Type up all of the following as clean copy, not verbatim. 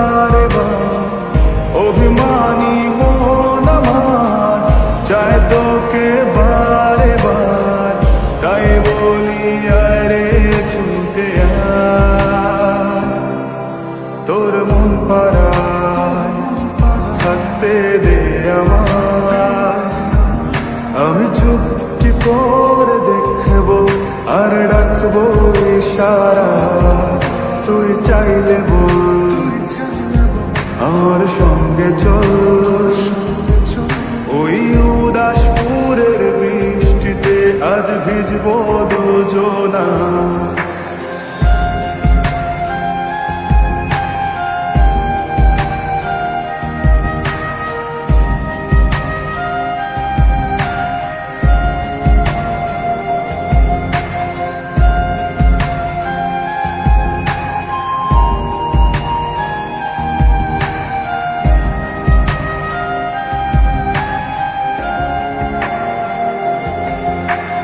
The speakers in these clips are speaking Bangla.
বারে বার। অভিমানী মন আমার চায় তোকে বারে বার, তাই বলি আরে ছুটে আয়। তোর মন পাড়ায় থাকতে দে আমায়, আমি চুপটি করে দেখবো আর রাখবো ইশারা। তুই চাইলে বল আমার সঙ্গে চল, ওই উদাসপুরের বৃষ্টিতে আজ ভিজবো দুজনা।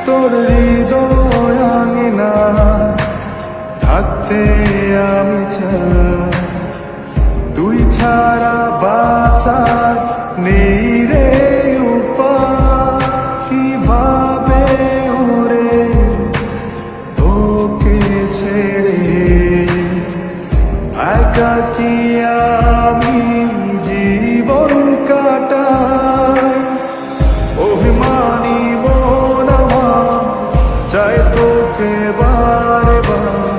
তোর হৃদয় আঙিনা থাকতে আমি চাই, তুই ছাড়া বাঁচার নেই রে উপায়। কিভাবে ওরে তোকে ছেড়ে একাকী আমি জীবন কাটাই। অভিমানী মন আমার চায় তোকে বারে বার,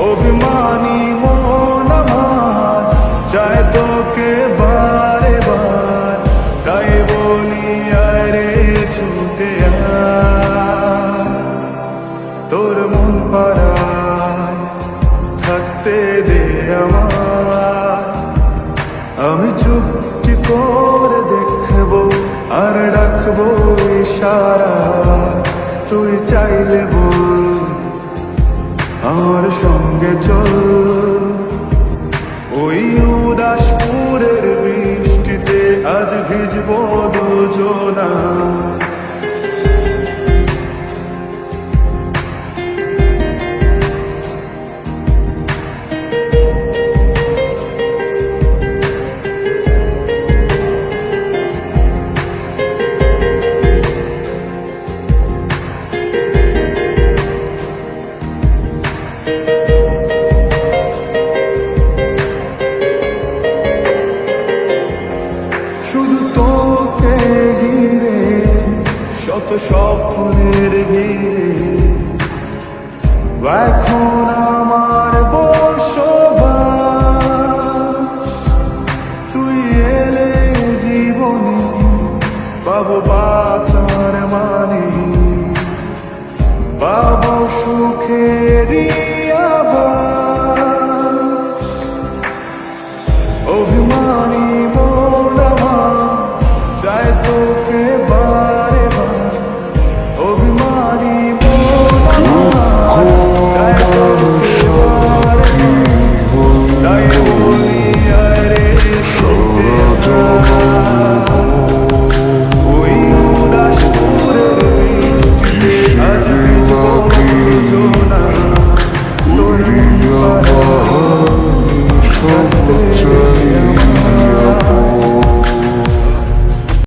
অভিমানী মন আমার চায় তোকে বারে বার, তাই বলি আরে ছুটে আয়। তোর মন পাড়ায় থাকতে দে আমায়, আমি চুপটি করে দেখবো আর রাখবো ইশারা। তুই চাইলে বল আমার সঙ্গে চল, ওই উদাসপুরের বৃষ্টিতে আজ ভিজবো দুজনা। শুধু তোকে ঘিরে শত স্বপ্নের ভিড়,